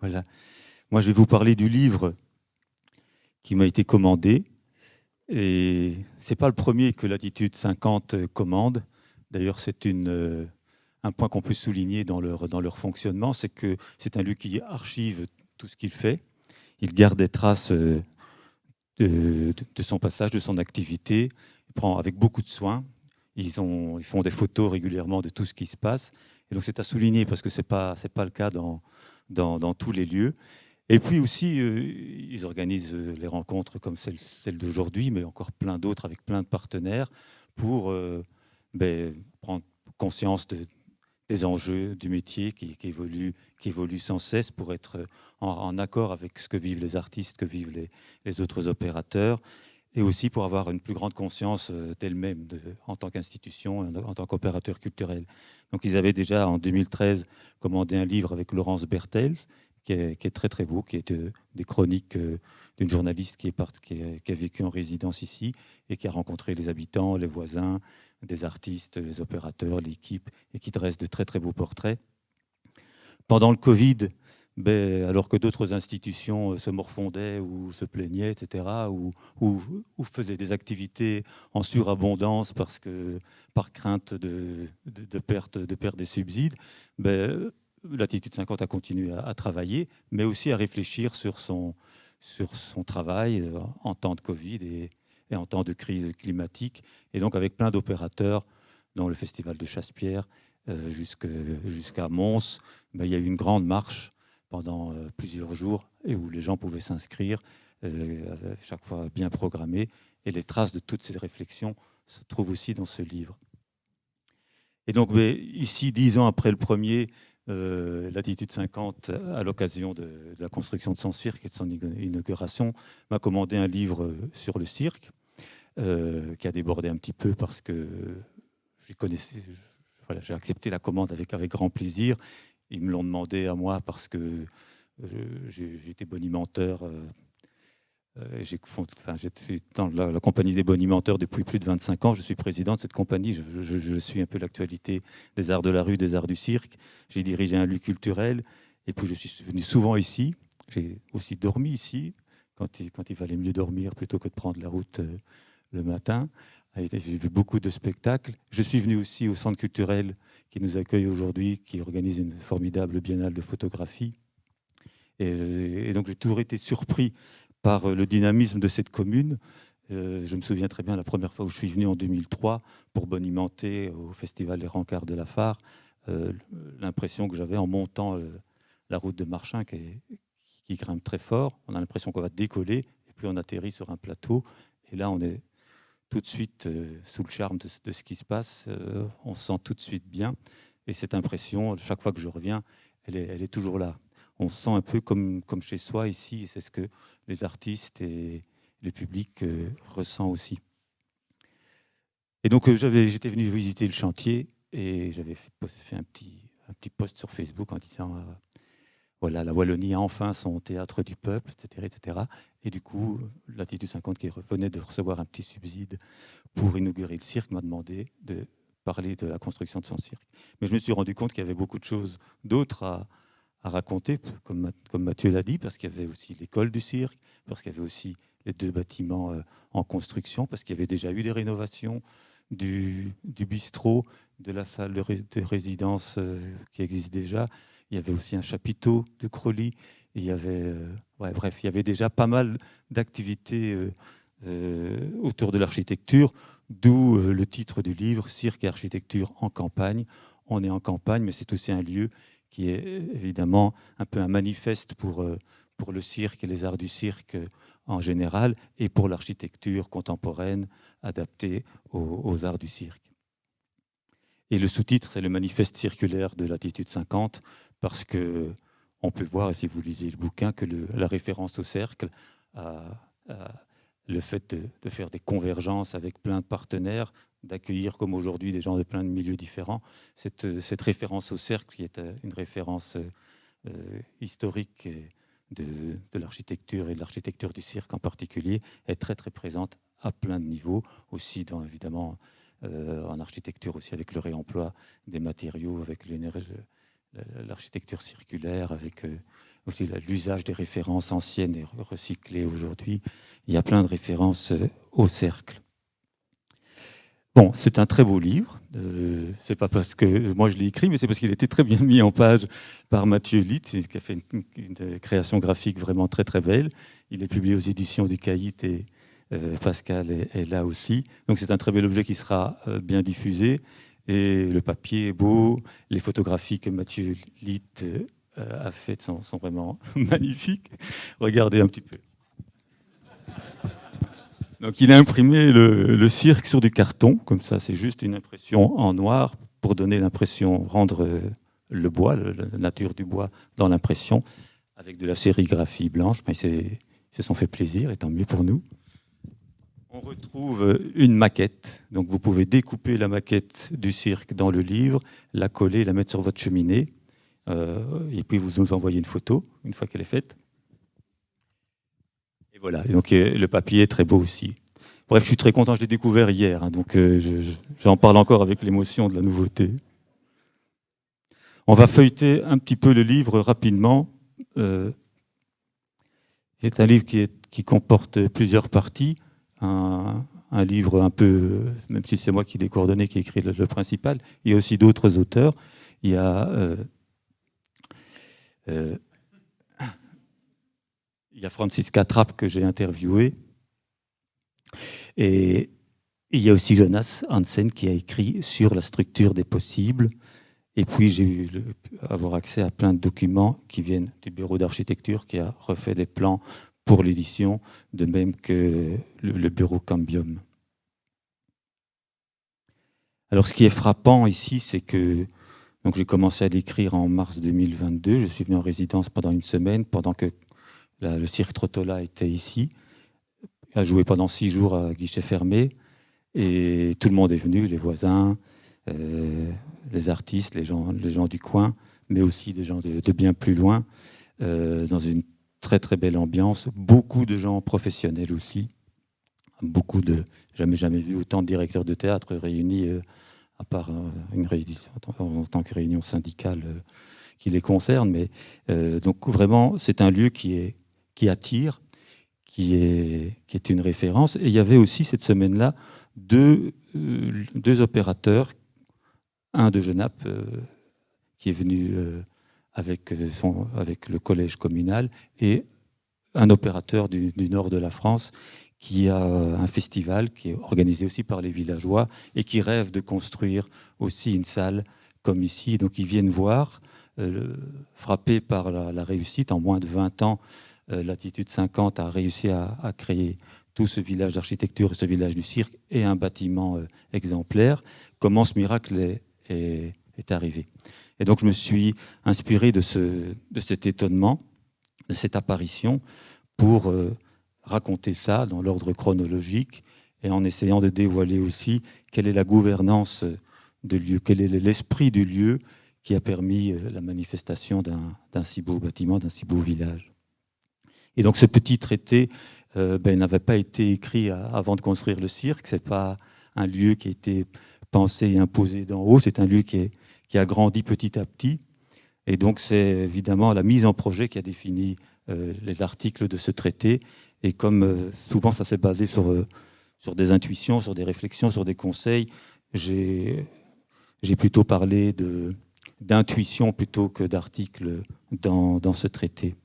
Voilà. Moi, je vais vous parler du livre qui m'a été commandé. Et ce n'est pas le premier que Latitude 50 commande. D'ailleurs, un point qu'on peut souligner dans leur fonctionnement, c'est que c'est un lieu qui archive tout ce qu'il fait. Il garde des traces de son passage, de son activité. Il prend avec beaucoup de soin. Ils font des photos régulièrement de tout ce qui se passe. Et donc, c'est à souligner parce que ce n'est pas le cas dans tous les lieux. Et puis aussi, ils organisent les rencontres comme celle d'aujourd'hui, mais encore plein d'autres avec plein de partenaires pour prendre conscience des enjeux du métier qui évolue sans cesse pour être en accord avec ce que vivent les artistes, que vivent les autres opérateurs, et aussi pour avoir une plus grande conscience d'elle-même en tant qu'institution, en tant qu'opérateur culturel. Donc ils avaient déjà en 2013 commandé un livre avec Laurence Bertels, qui est très très beau, qui est des chroniques d'une journaliste qui a vécu en résidence ici et qui a rencontré les habitants, les voisins, des artistes, les opérateurs, l'équipe, et qui dresse de très très beaux portraits. Pendant le Covid, alors que d'autres institutions se morfondaient ou se plaignaient, etc., ou faisaient des activités en surabondance par crainte de perte des subsides, Latitude 50 a continué à travailler, mais aussi à réfléchir sur son travail en temps de Covid et en temps de crise climatique, et donc avec plein d'opérateurs, dans le festival de Chasse-Pierre jusqu'à Mons. Il y a eu une grande marche pendant plusieurs jours et où les gens pouvaient s'inscrire, chaque fois bien programmée. Et les traces de toutes ces réflexions se trouvent aussi dans ce livre. Et donc, ici, 10 ans après le premier, Latitude 50, à l'occasion de la construction de son cirque et de son inauguration, m'a commandé un livre sur le cirque, qui a débordé un petit peu parce que j'ai accepté la commande avec grand plaisir. Ils me l'ont demandé à moi parce que j'ai été bonimenteur. J'ai dans la compagnie des bonimenteurs depuis plus de 25 ans. Je suis président de cette compagnie. Je suis un peu l'actualité des arts de la rue, des arts du cirque. J'ai dirigé un lieu culturel. Et puis, je suis venu souvent ici. J'ai aussi dormi ici, quand il fallait mieux dormir plutôt que de prendre la route le matin. J'ai vu beaucoup de spectacles. Je suis venu aussi au centre culturel qui nous accueille aujourd'hui, qui organise une formidable biennale de photographie. Et donc, j'ai toujours été surpris par le dynamisme de cette commune. Je me souviens très bien la première fois où je suis venu en 2003 pour bonimenter au festival Les Rencarts de la Phare, l'impression que j'avais en montant la route de Marchin qui grimpe très fort. On a l'impression qu'on va décoller et puis on atterrit sur un plateau. Et là, on est tout de suite sous le charme de ce qui se passe. On se sent tout de suite bien. Et cette impression, chaque fois que je reviens, elle est toujours là. On se sent un peu comme chez soi ici. Et c'est ce que les artistes et le public ressent aussi. Et donc, j'étais venu visiter le chantier et j'avais fait un petit post sur Facebook en disant voilà, la Wallonie a enfin son théâtre du peuple, etc., etc. Et du coup, Latitude 50, qui venait de recevoir un petit subside pour inaugurer le cirque, m'a demandé de parler de la construction de son cirque. Mais je me suis rendu compte qu'il y avait beaucoup de choses d'autres à raconter, comme Mathieu l'a dit, parce qu'il y avait aussi l'école du cirque, parce qu'il y avait aussi les 2 bâtiments en construction, parce qu'il y avait déjà eu des rénovations du bistrot, de la salle de résidence qui existe déjà. Il y avait aussi un chapiteau de Crolly. Il y avait, bref, il y avait déjà pas mal d'activités autour de l'architecture, d'où le titre du livre, Cirque et architecture en campagne. On est en campagne, mais c'est aussi un lieu qui est évidemment un peu un manifeste pour le cirque et les arts du cirque en général, et pour l'architecture contemporaine adaptée aux arts du cirque. Et le sous-titre, c'est le manifeste circulaire de Latitude 50, parce que on peut voir, si vous lisez le bouquin, que la référence au cercle, le fait de faire des convergences avec plein de partenaires, d'accueillir comme aujourd'hui des gens de plein de milieux différents, cette référence au cercle, qui est une référence historique de l'architecture et de l'architecture du cirque en particulier, est très très présente à plein de niveaux, aussi évidemment en architecture, aussi avec le réemploi des matériaux, avec l'architecture circulaire, avec aussi l'usage des références anciennes et recyclées aujourd'hui. Il y a plein de références au cercle. Bon, c'est un très beau livre. C'est pas parce que moi je l'ai écrit, mais c'est parce qu'il a été très bien mis en page par Mathieu Litt, qui a fait une création graphique vraiment très très belle. Il est publié aux éditions du Caït et Pascal est là aussi. Donc c'est un très bel objet qui sera bien diffusé. Et le papier est beau. Les photographies que Mathieu Litt a faites sont vraiment magnifiques. Regardez un petit peu. Donc il a imprimé le cirque sur du carton, comme ça c'est juste une impression en noir pour donner l'impression, rendre le bois, la nature du bois dans l'impression, avec de la sérigraphie blanche. Mais ils se sont fait plaisir, et tant mieux pour nous. On retrouve une maquette, donc vous pouvez découper la maquette du cirque dans le livre, la coller, la mettre sur votre cheminée, et puis vous nous envoyez une photo une fois qu'elle est faite. Et voilà, et donc le papier est très beau aussi. Bref, je suis très content, je l'ai découvert hier, hein, donc j'en parle encore avec l'émotion de la nouveauté. On va feuilleter un petit peu le livre rapidement. C'est un livre qui comporte plusieurs parties. Un livre un peu, même si c'est moi qui l'ai coordonné, qui écrit le principal. Il y a aussi d'autres auteurs. Il y a Franziska Trapp que j'ai interviewé. Et il y a aussi Jonas Hansen qui a écrit sur la structure des possibles. Et puis j'ai eu avoir accès à plein de documents qui viennent du bureau d'architecture qui a refait les plans pour l'édition, de même que le bureau Cambium. Alors ce qui est frappant ici, c'est que donc j'ai commencé à l'écrire en mars 2022. Je suis venu en résidence pendant une semaine, pendant que le cirque Trottola était ici. Il a joué pendant 6 jours à guichet fermé. Et tout le monde est venu, les voisins, les artistes, les gens du coin, mais aussi des gens de bien plus loin, dans une très très belle ambiance. Beaucoup de gens professionnels aussi. Jamais vu autant de directeurs de théâtre réunis, à part en tant que réunion syndicale qui les concerne. Mais donc vraiment, c'est un lieu qui attire, qui est une référence. Et il y avait aussi cette semaine-là deux opérateurs, un de Genappe qui est venu avec le collège communal, et un opérateur du nord de la France qui a un festival qui est organisé aussi par les villageois et qui rêve de construire aussi une salle comme ici. Donc ils viennent voir, frappés par la réussite. En moins de 20 ans, Latitude 50 a réussi à créer tout ce village d'architecture, ce village du cirque et un bâtiment exemplaire. Comment ce miracle est arrivé. Et donc je me suis inspiré de cet étonnement, de cette apparition, pour raconter ça dans l'ordre chronologique et en essayant de dévoiler aussi quelle est la gouvernance de lieu, quel est l'esprit du lieu qui a permis la manifestation d'un si beau bâtiment, d'un si beau village. Et donc ce petit traité n'avait pas été écrit avant de construire le cirque. C'est pas un lieu qui a été pensé et imposé d'en haut. C'est un lieu qui a grandi petit à petit. Et donc c'est évidemment la mise en projet qui a défini les articles de ce traité. Et comme souvent ça s'est basé sur des intuitions, sur des réflexions, sur des conseils, j'ai plutôt parlé d'intuition plutôt que d'articles dans ce traité.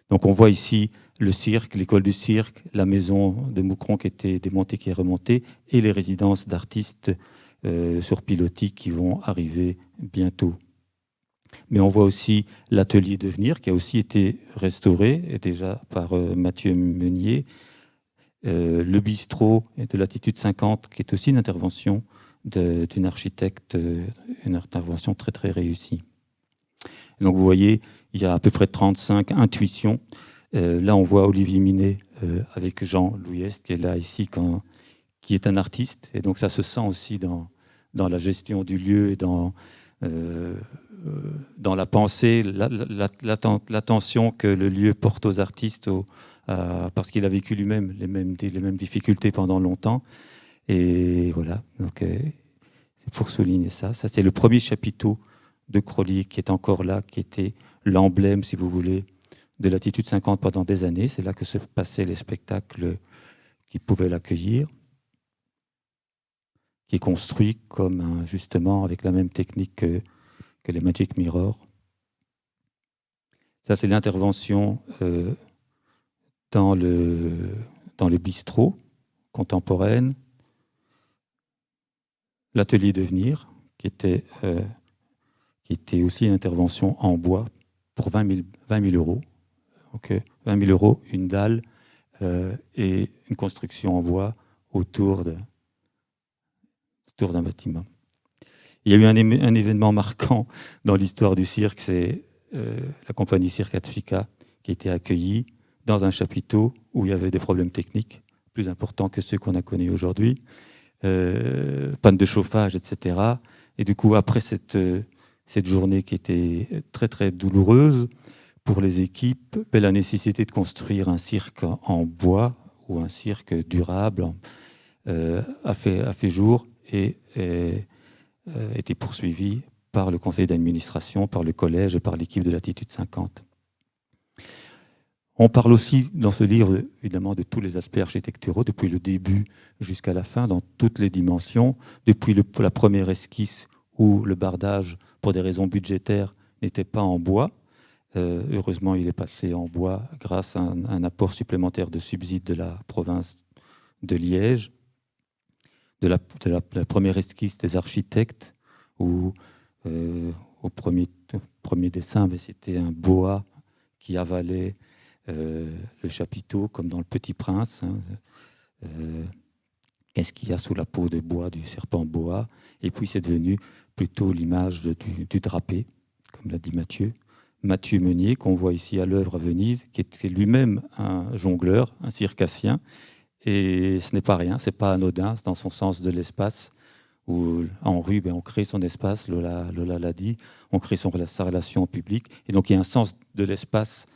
Donc on voit ici le cirque, l'école du cirque, la maison de Moucron qui était démontée, qui est remontée, et les résidences d'artistes sur pilotis qui vont arriver bientôt. Mais on voit aussi l'atelier Devenir qui a aussi été restauré, et déjà par Mathieu Meunier, le bistrot de Latitude 50 qui est aussi une intervention d'une architecte, une intervention très très réussie. Donc vous voyez, il y a à peu près 35 intuitions. Là, on voit Olivier Minet avec Jean Louiest, qui est là ici, qui est un artiste. Et donc ça se sent aussi dans la gestion du lieu et dans la pensée, l'attention que le lieu porte aux artistes, parce qu'il a vécu lui-même les mêmes difficultés pendant longtemps. Et voilà, donc c'est pour souligner ça. Ça, c'est le premier chapiteau de Crollier qui est encore là, qui était l'emblème, si vous voulez, de Latitude 50 pendant des années. C'est là que se passaient les spectacles qui pouvaient l'accueillir, qui est construit comme justement avec la même technique que les Magic Mirror. Ça, c'est l'intervention dans les bistrots contemporaines, l'atelier Devenir, qui était aussi une intervention en bois pour 20 000 euros. Okay. 20 000 euros, une dalle et une construction en bois autour d'un bâtiment. Il y a eu un événement marquant dans l'histoire du cirque, c'est la compagnie Cirque Atfika qui a été accueillie dans un chapiteau où il y avait des problèmes techniques plus importants que ceux qu'on a connus aujourd'hui, panne de chauffage, etc. Et du coup, après cette journée qui était très très douloureuse pour les équipes, la nécessité de construire un cirque en bois ou un cirque durable a fait jour et été poursuivi par le conseil d'administration, par le collège et par l'équipe de Latitude 50. On parle aussi dans ce livre, évidemment, de tous les aspects architecturaux, depuis le début jusqu'à la fin, dans toutes les dimensions, depuis la première esquisse où le bardage, pour des raisons budgétaires, n'était pas en bois. Heureusement, il est passé en bois grâce à un apport supplémentaire de subsides de la province de Liège, de la première esquisse des architectes, où au premier dessin, c'était un boa qui avalait le chapiteau, comme dans Le Petit Prince. Qu'est-ce qu'il y a sous la peau de bois du serpent boa? Et puis c'est devenu plutôt l'image du drapé, comme l'a dit Mathieu. Mathieu Meunier, qu'on voit ici à l'œuvre à Venise, qui était lui-même un jongleur, un circassien. Et ce n'est pas rien, ce n'est pas anodin, c'est dans son sens de l'espace, où en rue, on crée son espace, Lola l'a dit, on crée sa relation au public. Et donc il y a un sens de l'espace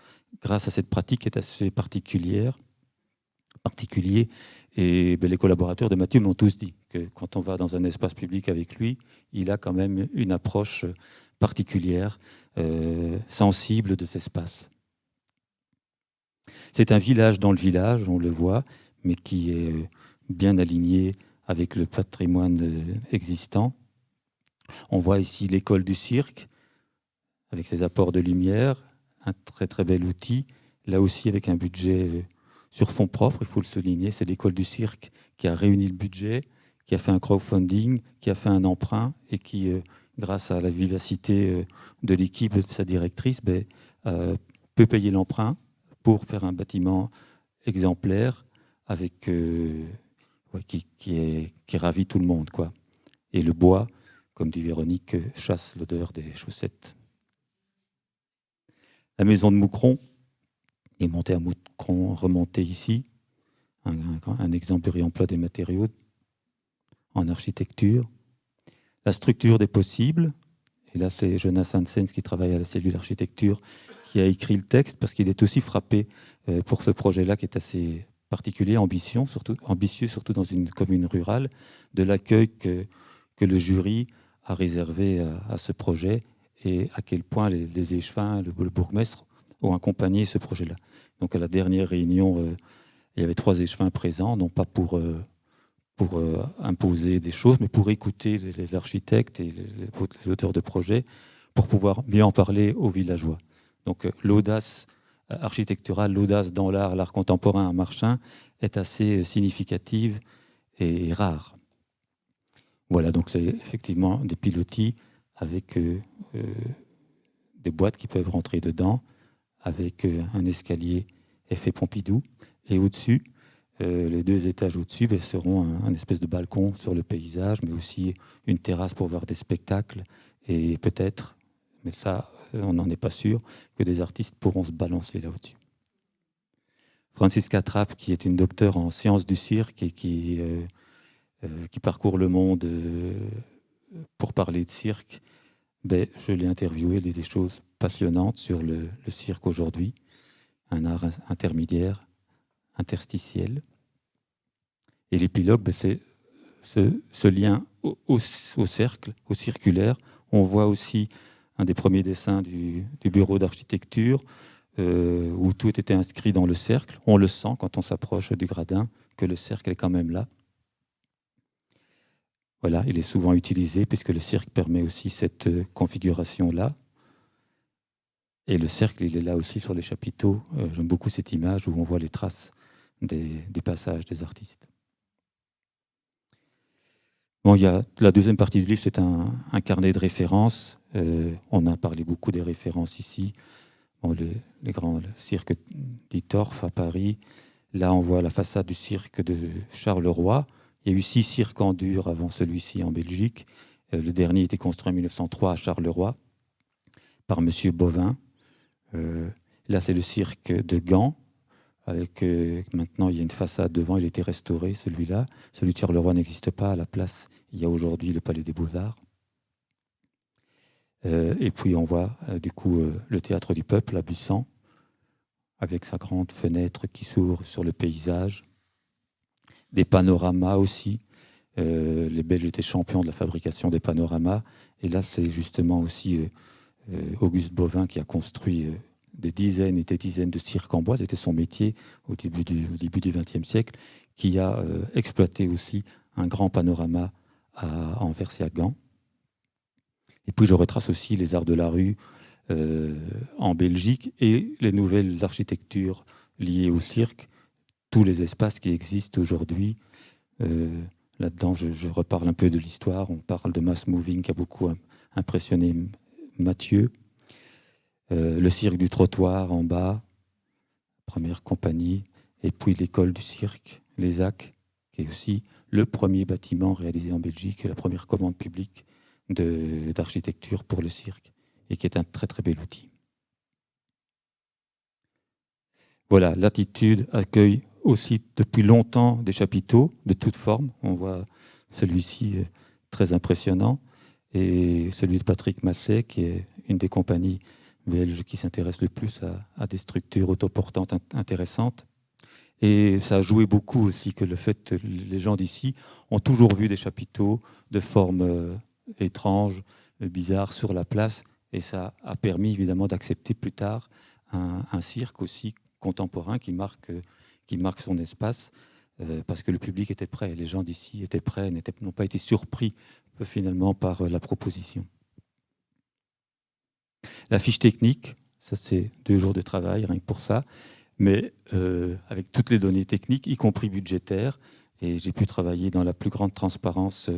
grâce à cette pratique qui est assez particulier. Et les collaborateurs de Mathieu m'ont tous dit que quand on va dans un espace public avec lui, il a quand même une approche particulière, sensible de cet espace. C'est un village dans le village, on le voit, mais qui est bien aligné avec le patrimoine existant. On voit ici l'école du cirque, avec ses apports de lumière, un très très bel outil, là aussi avec un budget sur fonds propres, il faut le souligner. C'est l'école du cirque qui a réuni le budget, qui a fait un crowdfunding, qui a fait un emprunt et qui, grâce à la vivacité de l'équipe, de sa directrice, peut payer l'emprunt pour faire un bâtiment exemplaire avec, qui ravit tout le monde, quoi. Et le bois, comme dit Véronique, chasse l'odeur des chaussettes. La maison de Moucron est montée à Moucron, remontée ici. Un exemple de réemploi des matériaux en architecture. La structure des possibles. Et là, c'est Jonas Hansen qui travaille à la cellule architecture qui a écrit le texte parce qu'il est aussi frappé pour ce projet-là qui est assez particulier, ambitieux, surtout dans une commune rurale, de l'accueil que le jury a réservé à ce projet et à quel point les échevins, le bourgmestre, ont accompagné ce projet-là. Donc à la dernière réunion, il y avait 3 échevins présents, non pas pour imposer des choses, mais pour écouter les architectes et les auteurs de projets, pour pouvoir mieux en parler aux villageois. Donc l'audace architecturale, l'audace dans l'art contemporain à Marchin est assez significative et rare. Voilà, donc c'est effectivement des pilotis avec des boîtes qui peuvent rentrer dedans, avec un escalier effet Pompidou, et au-dessus, les 2 étages au-dessus seront un espèce de balcon sur le paysage, mais aussi une terrasse pour voir des spectacles, et peut-être, mais ça, on n'en est pas sûr, que des artistes pourront se balancer là au-dessus. Francisca Trapp, qui est une docteure en sciences du cirque et qui parcourt le monde pour parler de cirque, je l'ai interviewée, elle dit des choses passionnantes sur le cirque aujourd'hui, un art intermédiaire, interstitiel. Et l'épilogue, c'est ce lien au cercle, au circulaire. On voit aussi un des premiers dessins du bureau d'architecture, où tout était inscrit dans le cercle. On le sent quand on s'approche du gradin, que le cercle est quand même là. Voilà, il est souvent utilisé puisque le cercle permet aussi cette configuration-là. Et le cercle, il est là aussi sur les chapiteaux. J'aime beaucoup cette image où on voit les traces du passage des artistes. Bon, il y a, la deuxième partie du livre, c'est un carnet de références. On a parlé beaucoup des références ici. Bon, le cirque d'Itorf à Paris. Là, on voit la façade du cirque de Charleroi. Il y a eu 6 cirques en dur avant celui-ci en Belgique. Le dernier était construit en 1903 à Charleroi par M. Bovin. Là, c'est le cirque de Gand. Avec, maintenant, il y a une façade devant. Il a été restauré, celui-là. Celui de Charleroi n'existe pas. À la place, il y a aujourd'hui le Palais des Beaux-Arts. Et puis, on voit du coup le Théâtre du Peuple à Busan, avec sa grande fenêtre qui s'ouvre sur le paysage. Des panoramas aussi. Les Belges étaient champions de la fabrication des panoramas. Et là, c'est justement aussi Auguste Bovin qui a construit des dizaines et des dizaines de cirques en bois. C'était son métier au début du XXe siècle, qui a exploité aussi un grand panorama à Anvers et à Gand. Et puis je retrace aussi les arts de la rue en Belgique et les nouvelles architectures liées au cirque, tous les espaces qui existent aujourd'hui. Là-dedans, je reparle un peu de l'histoire. On parle de Mass Moving qui a beaucoup impressionné Mathieu. Le cirque du trottoir en bas, première compagnie. Et puis l'école du cirque, l'ESAC, qui est aussi le premier bâtiment réalisé en Belgique et la première commande publique d'architecture pour le cirque, et qui est un très très bel outil. Voilà, Latitude accueille aussi depuis longtemps des chapiteaux de toutes formes. On voit celui-ci très impressionnant, et celui de Patrick Masset, qui est une des compagnies belges qui s'intéresse le plus à des structures autoportantes intéressantes. Et ça a joué beaucoup aussi que le fait que les gens d'ici ont toujours vu des chapiteaux de formes étranges, bizarres sur la place, et ça a permis évidemment d'accepter plus tard un cirque aussi contemporain qui marque son espace, parce que le public était prêt, les gens d'ici étaient prêts, n'ont pas été surpris finalement par la proposition. La fiche technique, ça c'est 2 jours de travail, rien que pour ça, mais avec toutes les données techniques, y compris budgétaires, et j'ai pu travailler dans la plus grande transparence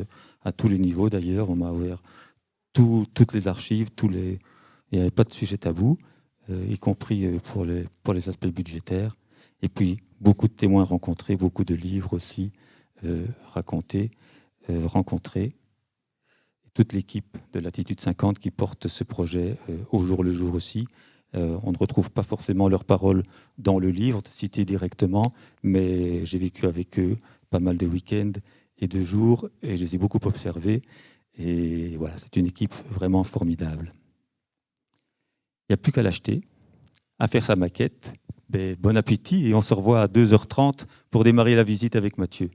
à tous les niveaux d'ailleurs. On m'a ouvert toutes les archives, il n'y avait pas de sujet tabou, y compris pour les aspects budgétaires. Et puis beaucoup de témoins rencontrés, beaucoup de livres aussi rencontrés. Toute l'équipe de Latitude 50 qui porte ce projet au jour le jour aussi. On ne retrouve pas forcément leurs paroles dans le livre, citées directement, mais j'ai vécu avec eux pas mal de week-ends et de jours, et je les ai beaucoup observés. Et voilà, c'est une équipe vraiment formidable. Il n'y a plus qu'à l'acheter, à faire sa maquette. Ben, bon appétit, et on se revoit à 2h30 pour démarrer la visite avec Mathieu.